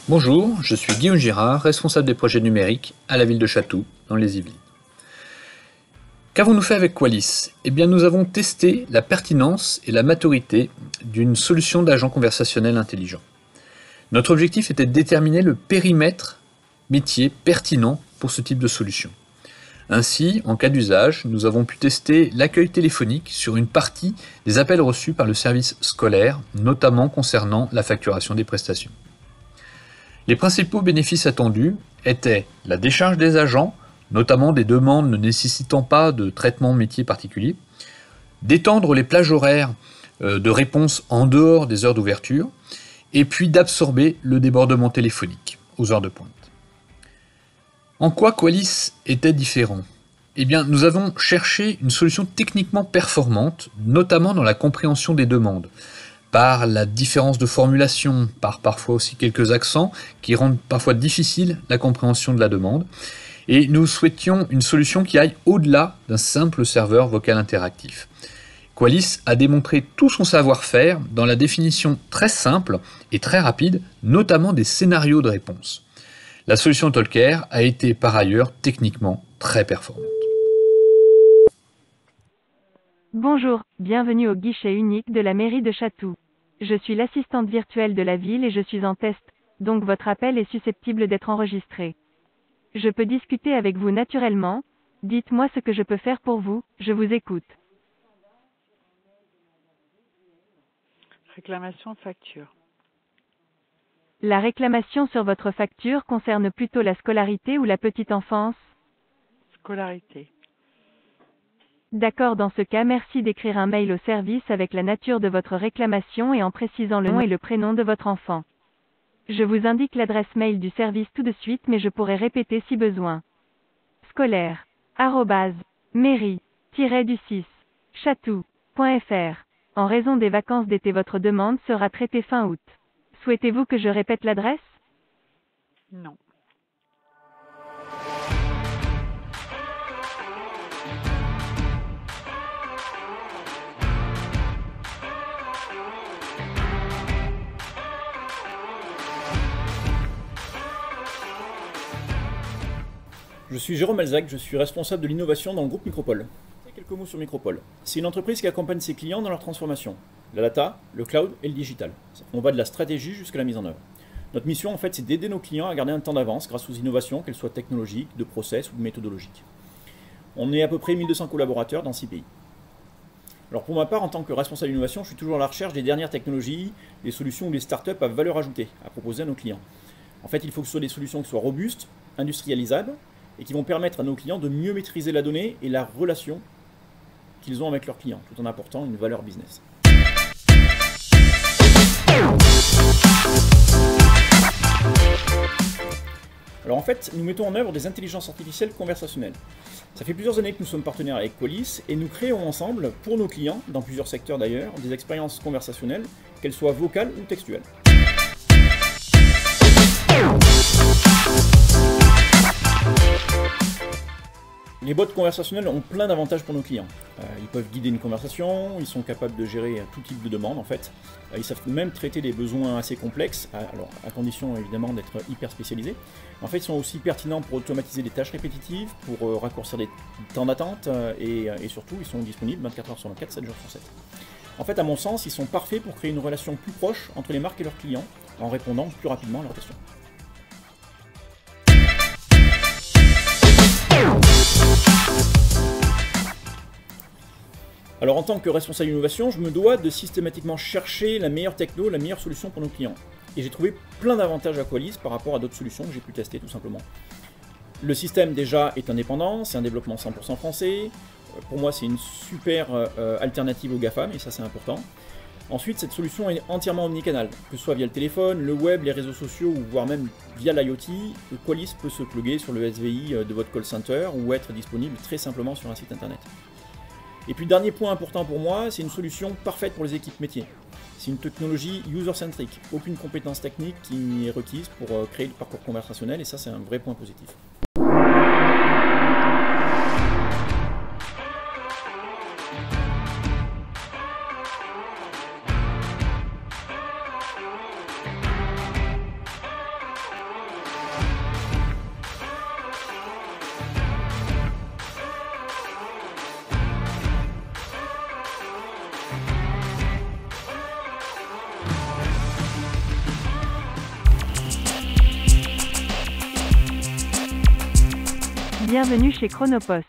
Bonjour, je suis Guillaume Girard, responsable des projets numériques à la ville de Chatou, dans les Yvelines. Qu'avons-nous fait avec Qualys? Eh bien, nous avons testé la pertinence et la maturité d'une solution d'agent conversationnel intelligent. Notre objectif était de déterminer le périmètre métier pertinent pour ce type de solution. Ainsi, en cas d'usage, nous avons pu tester l'accueil téléphonique sur une partie des appels reçus par le service scolaire, notamment concernant la facturation des prestations. Les principaux bénéfices attendus étaient la décharge des agents, notamment des demandes ne nécessitant pas de traitement métier particulier, d'étendre les plages horaires de réponse en dehors des heures d'ouverture, et puis d'absorber le débordement téléphonique aux heures de pointe. En quoi Qualys était différent? Eh bien, nous avons cherché une solution techniquement performante, notamment dans la compréhension des demandes, par la différence de formulation, par parfois aussi quelques accents qui rendent parfois difficile la compréhension de la demande. Et nous souhaitions une solution qui aille au-delà d'un simple serveur vocal interactif. Qualys a démontré tout son savoir-faire dans la définition très simple et très rapide, notamment des scénarios de réponse. La solution Talker a été par ailleurs techniquement très performante. Bonjour, bienvenue au guichet unique de la mairie de Chatou. Je suis l'assistante virtuelle de la ville et je suis en test, donc votre appel est susceptible d'être enregistré. Je peux discuter avec vous naturellement, dites-moi ce que je peux faire pour vous, je vous écoute. Réclamation de facture. La réclamation sur votre facture concerne plutôt la scolarité ou la petite enfance? Scolarité. D'accord, dans ce cas, merci d'écrire un mail au service avec la nature de votre réclamation et en précisant le nom et le prénom de votre enfant. Je vous indique l'adresse mail du service tout de suite, mais je pourrai répéter si besoin. Scolaire @mairie-du6 chatou.fr. En raison des vacances d'été, votre demande sera traitée fin août. Souhaitez-vous que je répète l'adresse? Non. Je suis Jérôme Alzac, je suis responsable de l'innovation dans le groupe Micropole. Quelques mots sur Micropole. C'est une entreprise qui accompagne ses clients dans leur transformation. La data, le cloud et le digital. On va de la stratégie jusqu'à la mise en œuvre. Notre mission, en fait, c'est d'aider nos clients à garder un temps d'avance grâce aux innovations, qu'elles soient technologiques, de process ou de méthodologiques. On est à peu près 1200 collaborateurs dans 6 pays. Alors pour ma part, en tant que responsable d'innovation, je suis toujours à la recherche des dernières technologies, des solutions ou des startups à valeur ajoutée à proposer à nos clients. En fait, il faut que ce soit des solutions qui soient robustes, industrialisables, et qui vont permettre à nos clients de mieux maîtriser la donnée et la relation qu'ils ont avec leurs clients, tout en apportant une valeur business. Alors en fait, nous mettons en œuvre des intelligences artificielles conversationnelles. Ça fait plusieurs années que nous sommes partenaires avec Qualys et nous créons ensemble, pour nos clients, dans plusieurs secteurs d'ailleurs, des expériences conversationnelles, qu'elles soient vocales ou textuelles. Les bots conversationnels ont plein d'avantages pour nos clients. Ils peuvent guider une conversation, ils sont capables de gérer tout type de demande en fait. Ils savent même traiter des besoins assez complexes, alors à condition évidemment d'être hyper spécialisés. En fait, ils sont aussi pertinents pour automatiser des tâches répétitives, pour raccourcir des temps d'attente et surtout ils sont disponibles 24 heures sur 24, 7 jours sur 7. En fait, à mon sens, ils sont parfaits pour créer une relation plus proche entre les marques et leurs clients en répondant plus rapidement à leurs questions. Alors en tant que responsable d'innovation, je me dois de systématiquement chercher la meilleure techno, la meilleure solution pour nos clients. Et j'ai trouvé plein d'avantages à Qualys par rapport à d'autres solutions que j'ai pu tester tout simplement. Le système déjà est indépendant, c'est un développement 100% français. Pour moi c'est une super alternative aux GAFAM et ça c'est important. Ensuite cette solution est entièrement omnicanal, que ce soit via le téléphone, le web, les réseaux sociaux ou voire même via l'IoT. Qualys peut se plugger sur le SVI de votre call center ou être disponible très simplement sur un site internet. Et puis dernier point important pour moi, c'est une solution parfaite pour les équipes métiers. C'est une technologie user-centric, aucune compétence technique qui n'y est requise pour créer le parcours conversationnel et ça c'est un vrai point positif. Bienvenue chez Chronopost.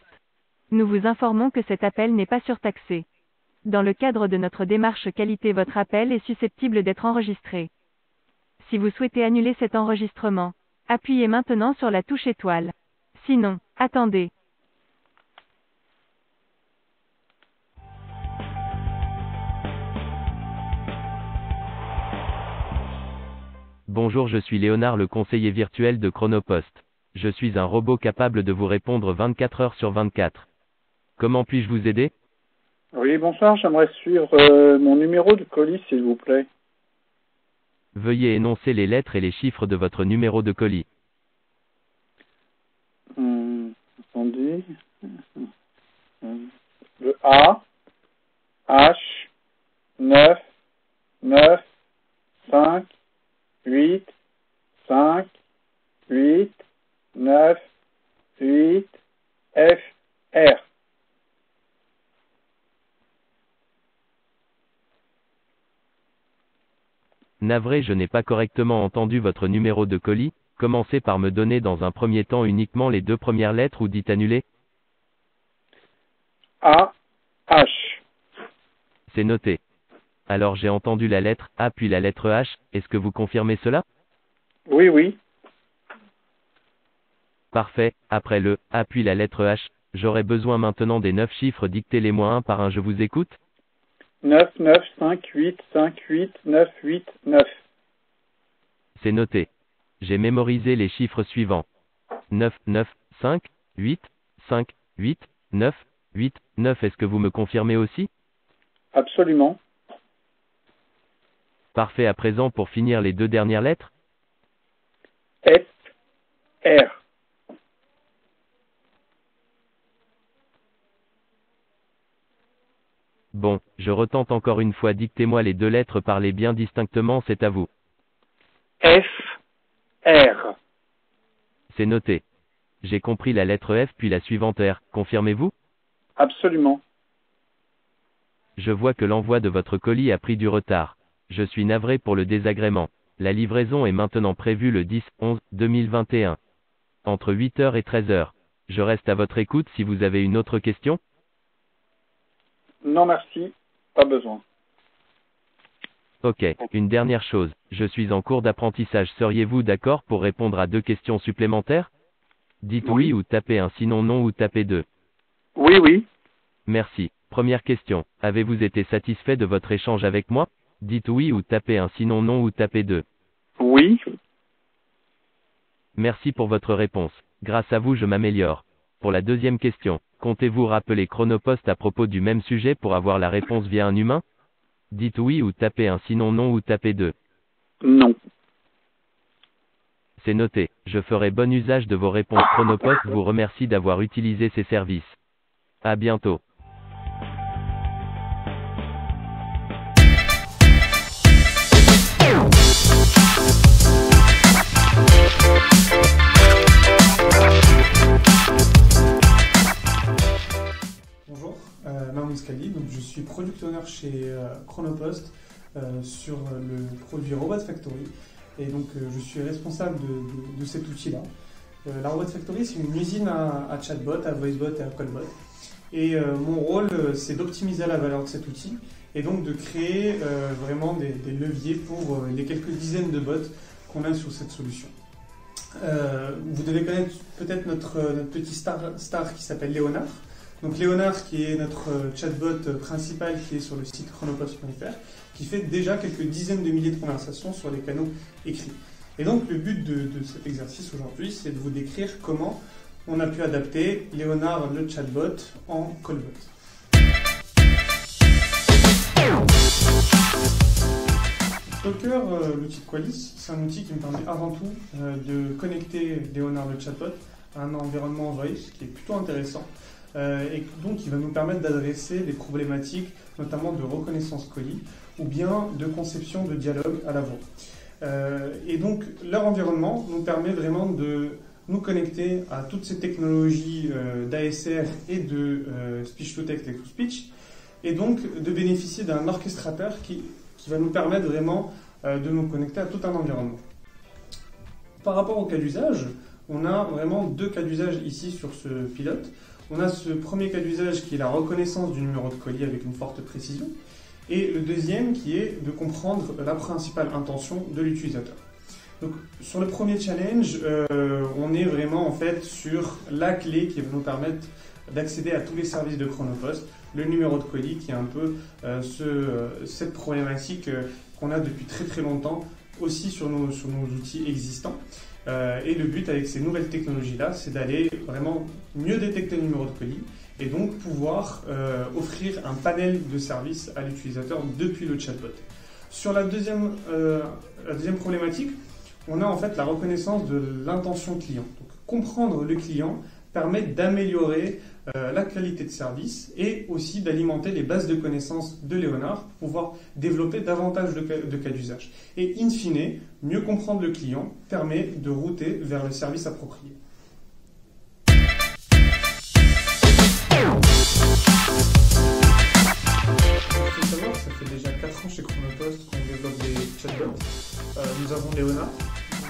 Nous vous informons que cet appel n'est pas surtaxé. Dans le cadre de notre démarche qualité, votre appel est susceptible d'être enregistré. Si vous souhaitez annuler cet enregistrement, appuyez maintenant sur la touche étoile. Sinon, attendez. Bonjour, je suis Léonard, le conseiller virtuel de Chronopost. Je suis un robot capable de vous répondre 24 heures sur 24. Comment puis-je vous aider? Oui, bonsoir, j'aimerais suivre mon numéro de colis, s'il vous plaît. Veuillez énoncer les lettres et les chiffres de votre numéro de colis. Attendez. Le A, H, 9, 9, 5, 8, 5, 8, 9, 8, F, R. Navré, je n'ai pas correctement entendu votre numéro de colis. Commencez par me donner dans un premier temps uniquement les deux premières lettres ou dites annuler. A, H. C'est noté. Alors j'ai entendu la lettre A puis la lettre H, est-ce que vous confirmez cela? Oui, oui. Parfait, après le A puis la lettre H, j'aurai besoin maintenant des 9 chiffres, dictez-les-moi un par un, je vous écoute. 9, 9, 5, 8, 5, 8, 9, 8, 9. C'est noté. J'ai mémorisé les chiffres suivants. 9, 9, 5, 8, 5, 8, 9, 8, 9. Est-ce que vous me confirmez aussi? Absolument. Parfait, à présent pour finir les deux dernières lettres. F, R. Bon, je retente encore une fois, dictez-moi les deux lettres, parlez bien distinctement, c'est à vous. F, R. C'est noté. J'ai compris la lettre F puis la suivante R, confirmez-vous? Absolument. Je vois que l'envoi de votre colis a pris du retard. Je suis navré pour le désagrément. La livraison est maintenant prévue le 10-11-2021. Entre 8h et 13h. Je reste à votre écoute si vous avez une autre question. Non merci, pas besoin. Ok, une dernière chose. Je suis en cours d'apprentissage. Seriez-vous d'accord pour répondre à 2 questions supplémentaires? Dites oui ou tapez 1, sinon non ou tapez 2. Oui, oui. Merci. Première question. Avez-vous été satisfait de votre échange avec moi? Dites oui ou tapez 1, sinon non ou tapez 2. Oui. Merci pour votre réponse. Grâce à vous, je m'améliore. Pour la deuxième question, comptez-vous rappeler Chronopost à propos du même sujet pour avoir la réponse via un humain? Dites oui ou tapez 1, sinon non ou tapez 2. Non. C'est noté. Je ferai bon usage de vos réponses. Chronopost vous remercie d'avoir utilisé ses services. À bientôt. Bonjour, Mahmoud Skali, donc je suis product owner chez Chronopost sur le produit Robot Factory et donc je suis responsable de cet outil-là. La Robot Factory, c'est une usine à chatbot, à voicebot et à callbot. Et mon rôle, c'est d'optimiser la valeur de cet outil et donc de créer vraiment des leviers pour les quelques dizaines de bots qu'on a sur cette solution. Vous devez connaître peut-être notre petit star qui s'appelle Léonard. Donc Léonard qui est notre chatbot principal qui est sur le site chronopost.fr, qui fait déjà quelques dizaines de milliers de conversations sur les canaux écrits. Et donc le but de cet exercice aujourd'hui, c'est de vous décrire comment on a pu adapter Léonard le chatbot en callbot. Docker, l'outil de Qualys, c'est un outil qui me permet avant tout de connecter Léonard le chatbot à un environnement voice qui est plutôt intéressant. Et donc qui va nous permettre d'adresser des problématiques notamment de reconnaissance colis ou bien de conception de dialogue à la voix. Et donc leur environnement nous permet vraiment de nous connecter à toutes ces technologies d'ASR et de speech-to-text et to-speech et donc de bénéficier d'un orchestrateur qui va nous permettre vraiment de nous connecter à tout un environnement. Par rapport au cas d'usage, on a vraiment deux cas d'usage ici sur ce pilote. On a ce premier cas d'usage qui est la reconnaissance du numéro de colis avec une forte précision, et le deuxième qui est de comprendre la principale intention de l'utilisateur. Donc, sur le premier challenge, on est vraiment en fait sur la clé qui va nous permettre d'accéder à tous les services de Chronopost, le numéro de colis qui est un peu cette problématique qu'on a depuis très très longtemps aussi sur nos outils existants. Et le but avec ces nouvelles technologies-là, c'est d'aller vraiment mieux détecter le numéro de colis et donc pouvoir offrir un panel de services à l'utilisateur depuis le chatbot. Sur la deuxième problématique, on a en fait la reconnaissance de l'intention client. Donc, comprendre le client permet d'améliorer la qualité de service et aussi d'alimenter les bases de connaissances de Léonard pour pouvoir développer davantage de cas d'usage. Et in fine, mieux comprendre le client permet de router vers le service approprié. Il faut savoir que ça fait déjà 4 ans chez Chronopost qu'on développe des chatbots. Nous avons Léonard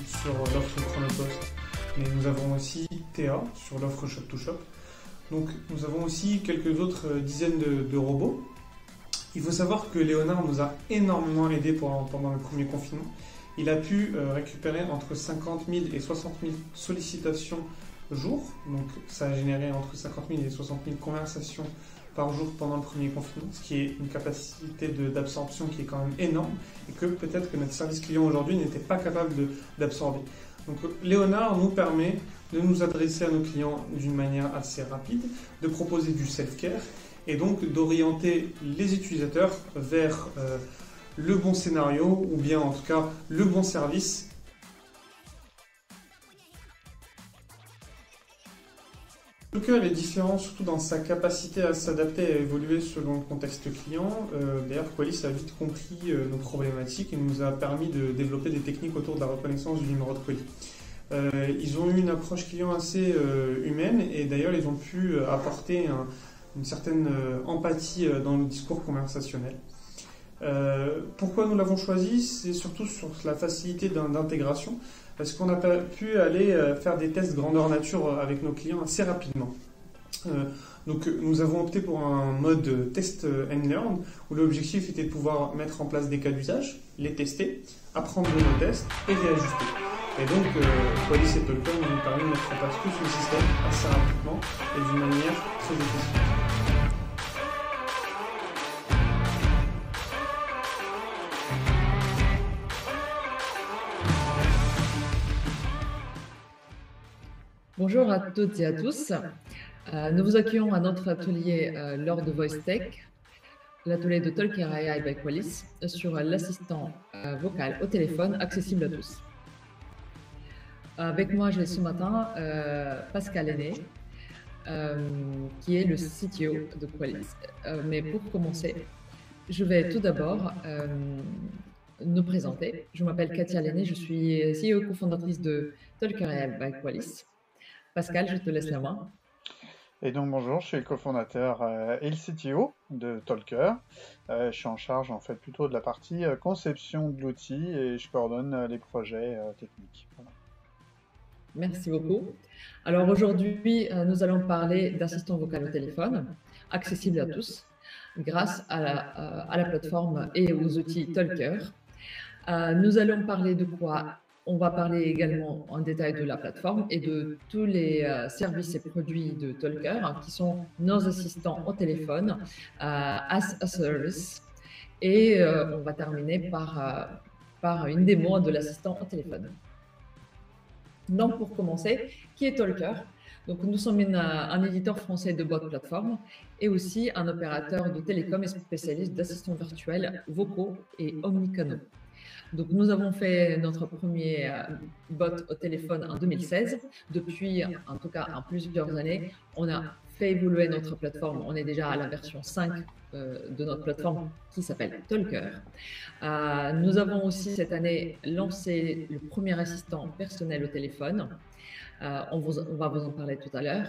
sur l'offre Chronopost, mais nous avons aussi Théa sur l'offre Shop2Shop. Donc nous avons aussi quelques autres dizaines de robots. Il faut savoir que Léonard nous a énormément aidé pendant le premier confinement. Il a pu récupérer entre 50 000 et 60 000 sollicitations jour. Donc ça a généré entre 50 000 et 60 000 conversations par jour pendant le premier confinement, ce qui est une capacité d'absorption qui est quand même énorme et que peut-être que notre service client aujourd'hui n'était pas capable d'absorber. Donc Léonard nous permet de nous adresser à nos clients d'une manière assez rapide, de proposer du self-care et donc d'orienter les utilisateurs vers le bon scénario ou bien en tout cas le bon service. Talker est différent surtout dans sa capacité à s'adapter et à évoluer selon le contexte client. D'ailleurs, Qualys a vite compris nos problématiques et nous a permis de développer des techniques autour de la reconnaissance du numéro de colis. Ils ont eu une approche client assez humaine et d'ailleurs ils ont pu apporter une certaine empathie dans le discours conversationnel. Pourquoi nous l'avons choisi? C'est surtout sur la facilité d'intégration, parce qu'on a pu aller faire des tests grandeur nature avec nos clients assez rapidement. Donc nous avons opté pour un mode test and learn, où l'objectif était de pouvoir mettre en place des cas d'usage, les tester, apprendre de nos tests et réajuster. Et donc Qualys et Talker nous permet de mettre en place tout ce système assez rapidement et d'une manière très efficace. Bonjour à toutes et à tous. Nous vous accueillons à notre atelier lors de Voice Tech, l'atelier de Talker AI by Qualys sur l'assistant vocal au téléphone accessible à tous. Avec moi, j'ai ce matin Pascal Aîné, qui est le CTO de Qualys. Mais pour commencer, je vais tout d'abord nous présenter. Je m'appelle Katia Aîné, je suis CEO cofondatrice de Talker AI by Qualys. Pascal, je te laisse la main. Et donc bonjour, je suis le cofondateur et le CTO de Talker. Je suis en charge en fait plutôt de la partie conception de l'outil et je coordonne les projets techniques. Voilà. Merci beaucoup. Alors aujourd'hui, nous allons parler d'assistant vocal au téléphone, accessible à tous, grâce à la plateforme et aux outils Talker. Nous allons parler de quoi? On va parler également en détail de la plateforme et de tous les services et produits de Talker, qui sont nos assistants au téléphone, as a service. Et on va terminer par une démo de l'assistant au téléphone. Donc pour commencer, qui est Talker? Donc nous sommes un éditeur français de bot plateforme et aussi un opérateur de télécom et spécialiste d'assistants virtuels vocaux et omnicanaux. Donc, nous avons fait notre premier bot au téléphone en 2016. Depuis, en tout cas, en plusieurs années, on a fait évoluer notre plateforme. On est déjà à la version 5 de notre plateforme qui s'appelle Talker. Nous avons aussi cette année lancé le premier assistant personnel au téléphone. On va vous en parler tout à l'heure.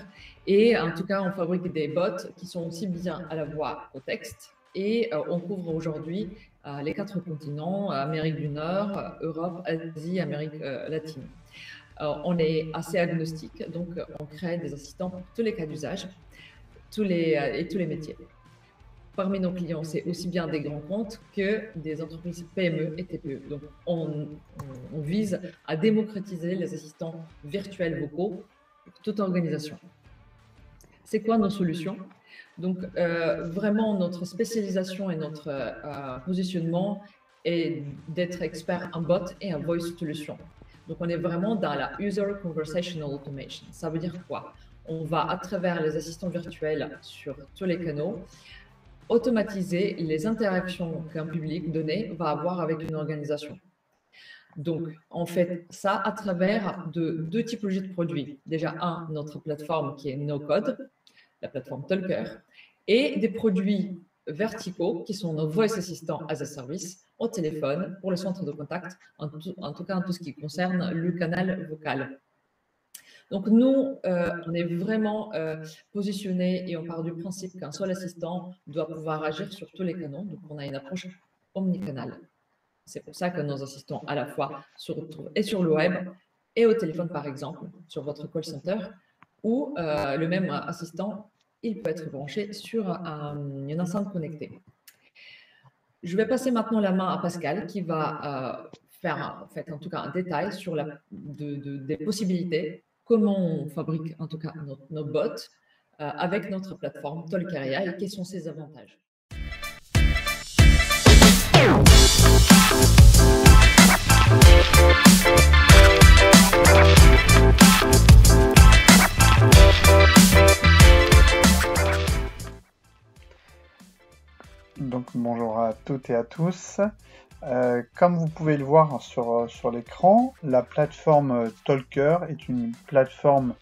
Et en tout cas, on fabrique des bots qui sont aussi bien à la voix qu'au texte. Et on couvre aujourd'hui les 4 continents, Amérique du Nord, Europe, Asie, Amérique latine. on est assez agnostique, donc on crée des assistants pour tous les cas d'usage et tous les métiers. Parmi nos clients, c'est aussi bien des grands comptes que des entreprises PME et TPE. Donc, on vise à démocratiser les assistants virtuels vocaux pour toute organisation. C'est quoi nos solutions? Donc, vraiment, notre spécialisation et notre positionnement est d'être expert en bot et en voice solution. Donc, on est vraiment dans la User Conversational Automation. Ça veut dire quoi? On va, à travers les assistants virtuels sur tous les canaux, automatiser les interactions qu'un public donné va avoir avec une organisation. Donc, on fait ça à travers deux typologies de produits. Déjà, notre plateforme qui est NoCode, la plateforme Talker, et des produits verticaux qui sont nos Voice Assistants as a Service au téléphone pour le centre de contact, en tout cas en tout ce qui concerne le canal vocal. Donc, nous, on est vraiment positionnés et on part du principe qu'un seul assistant doit pouvoir agir sur tous les canaux. Donc, on a une approche omnicanale. C'est pour ça que nos assistants, à la fois, se retrouvent et sur le web et au téléphone, par exemple, sur votre call center, ou le même assistant, il peut être branché sur une enceinte connectée. Je vais passer maintenant la main à Pascal qui va faire, en fait, en tout cas, un détail sur des possibilités. Comment on fabrique en tout cas nos bots avec notre plateforme Talkeria et quels sont ses avantages. Donc bonjour à toutes et à tous. Comme vous pouvez le voir sur l'écran, la plateforme Talker est une plateforme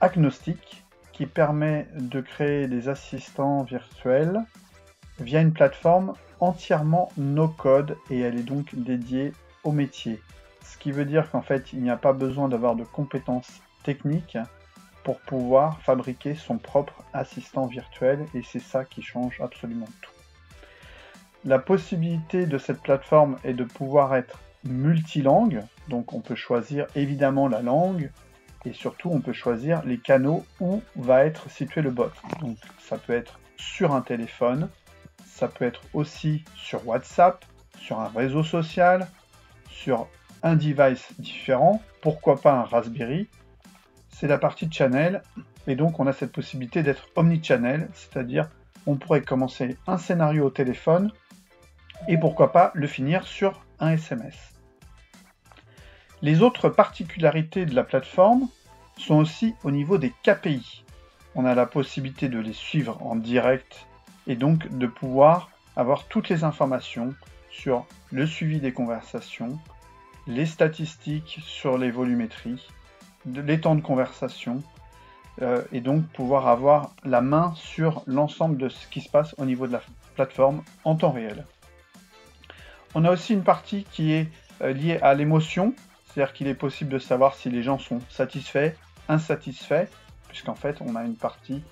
agnostique qui permet de créer des assistants virtuels via une plateforme entièrement no-code et elle est donc dédiée au métier. Ce qui veut dire qu'en fait, il n'y a pas besoin d'avoir de compétences techniques pour pouvoir fabriquer son propre assistant virtuel et c'est ça qui change absolument tout. La possibilité de cette plateforme est de pouvoir être multilangue, donc on peut choisir évidemment la langue et surtout on peut choisir les canaux où va être situé le bot. Donc ça peut être sur un téléphone, ça peut être aussi sur WhatsApp, sur un réseau social, sur un device différent, pourquoi pas un Raspberry. C'est la partie channel et donc on a cette possibilité d'être omnichannel, c'est-à-dire on pourrait commencer un scénario au téléphone et pourquoi pas le finir sur un SMS. Les autres particularités de la plateforme sont aussi au niveau des KPI. On a la possibilité de les suivre en direct et donc de pouvoir avoir toutes les informations sur le suivi des conversations, les statistiques sur les volumétries, les temps de conversation et donc pouvoir avoir la main sur l'ensemble de ce qui se passe au niveau de la plateforme en temps réel. On a aussi une partie qui est liée à l'émotion, c'est-à-dire qu'il est possible de savoir si les gens sont satisfaits, insatisfaits, puisqu'en fait on a une partie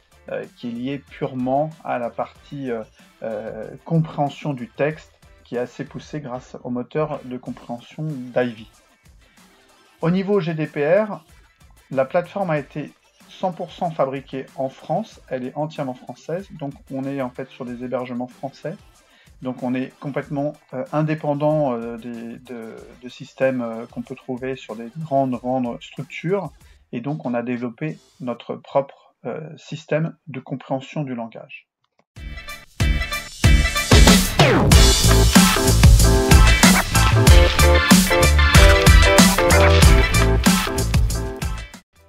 qui est liée purement à la partie compréhension du texte, qui est assez poussée grâce au moteur de compréhension d'Ivy. Au niveau GDPR, la plateforme a été 100% fabriquée en France, elle est entièrement française, donc on est en fait sur des hébergements français. Donc on est complètement indépendant de systèmes qu'on peut trouver sur des grandes structures. Et donc on a développé notre propre système de compréhension du langage.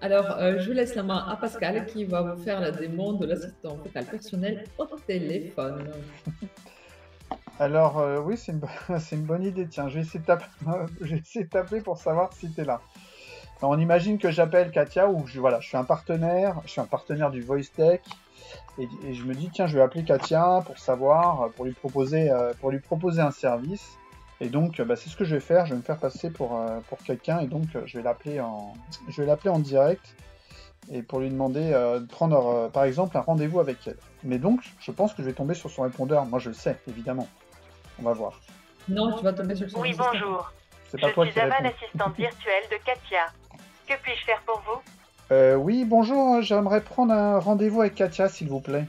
Alors, je laisse la main à Pascal qui va vous faire la démo de l'assistant vocal personnel au téléphone. Alors oui, c'est une bonne idée. Tiens, je vais essayer de t'appeler pour savoir si tu es là. Alors, on imagine que j'appelle Katia ou je suis un partenaire du VoiceTech et je me dis tiens, je vais appeler Katia pour savoir, pour lui proposer un service. Et donc, c'est ce que je vais faire. Je vais me faire passer pour quelqu'un et donc je vais l'appeler en direct et pour lui demander de prendre par exemple un rendez-vous avec elle. Mais donc, je pense que je vais tomber sur son répondeur. Moi, je le sais, évidemment. On va voir. Non, tu vas tomber sur son Oui, assistant. bonjour. C'est pas toi qui suis Ava, réponds. l'assistante virtuelle de Katia. Que puis-je faire pour vous? Oui, bonjour, j'aimerais prendre un rendez-vous avec Katia, s'il vous plaît.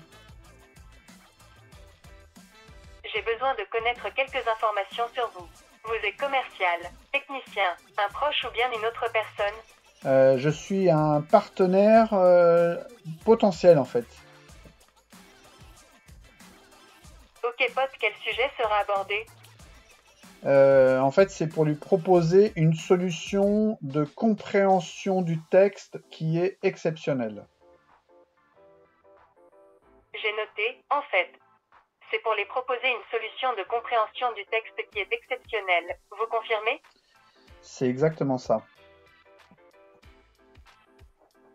J'ai besoin de connaître quelques informations sur vous. Vous êtes commercial, technicien, un proche ou bien une autre personne? Je suis un partenaire potentiel, en fait. Ok pote, quel sujet sera abordé? En fait, c'est pour lui proposer une solution de compréhension du texte qui est exceptionnelle. J'ai noté, en fait. C'est pour les proposer une solution de compréhension du texte qui est exceptionnelle. Vous confirmez? C'est exactement ça.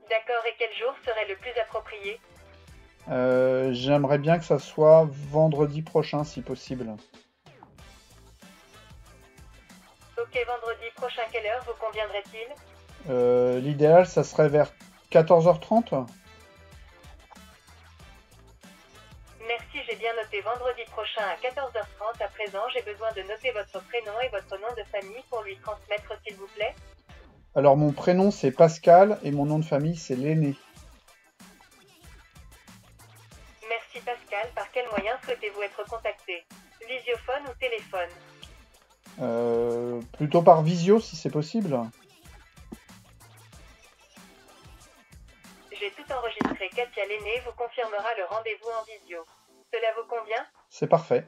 D'accord, et quel jour serait le plus approprié? J'aimerais bien que ça soit vendredi prochain, si possible. Ok, vendredi prochain, quelle heure vous conviendrait-il? L'idéal, ça serait vers 14h30. Merci, j'ai bien noté vendredi prochain à 14h30. À présent, j'ai besoin de noter votre prénom et votre nom de famille pour lui transmettre, s'il vous plaît. Alors, mon prénom, c'est Pascal, et mon nom de famille, c'est Lenné. Merci Pascal, par quel moyen souhaitez-vous être contacté? Visiophone ou téléphone? Plutôt par visio, si c'est possible. J'ai tout enregistré. Katia Lenné vous confirmera le rendez-vous en visio. Cela vous convient? C'est parfait.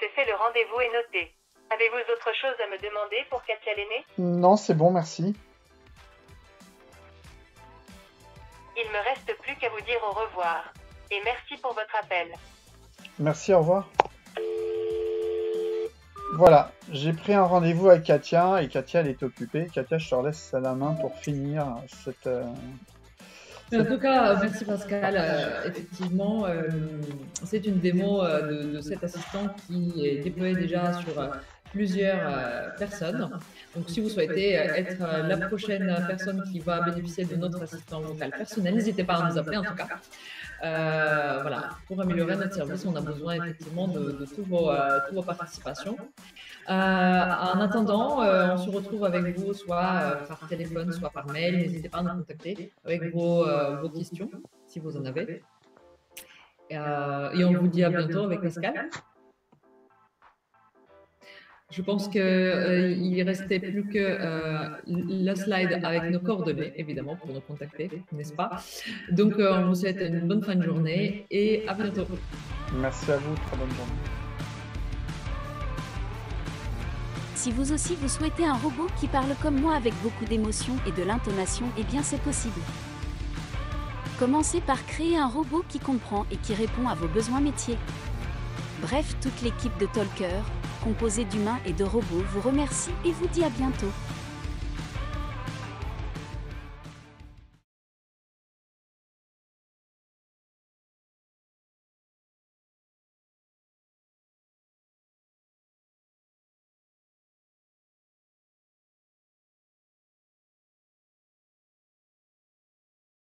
C'est fait, le rendez-vous est noté. Avez-vous autre chose à me demander pour Katia Lenné? Non, c'est bon, merci. Il me reste plus qu'à vous dire au revoir. Et merci pour votre appel. Merci, au revoir. Voilà, j'ai pris un rendez-vous avec Katia, et Katia, elle est occupée. Katia, je te laisse la main pour finir cette... En tout cas, merci Pascal. Effectivement, c'est une démo de cet assistant qui est déployé déjà sur plusieurs personnes. Donc, si vous souhaitez être la prochaine personne qui va bénéficier de notre assistant vocal personnel, n'hésitez pas à nous appeler en tout cas. Voilà, pour améliorer notre service, on a besoin effectivement de toutes vos participations. En attendant, on se retrouve avec vous soit par téléphone, soit par mail. N'hésitez pas à nous contacter avec vos questions, si vous en avez. Et on vous dit à bientôt avec Pascal. Je pense qu'il ne restait plus que la slide avec nos coordonnées, évidemment, pour nous contacter, n'est-ce pas? Donc, on vous souhaite une bonne fin de journée et à bientôt. Merci à vous, très bonne journée. Si vous aussi vous souhaitez un robot qui parle comme moi avec beaucoup d'émotion et de l'intonation, eh bien c'est possible. Commencez par créer un robot qui comprend et qui répond à vos besoins métiers. Bref, toute l'équipe de Talker, composée d'humains et de robots, vous remercie et vous dit à bientôt.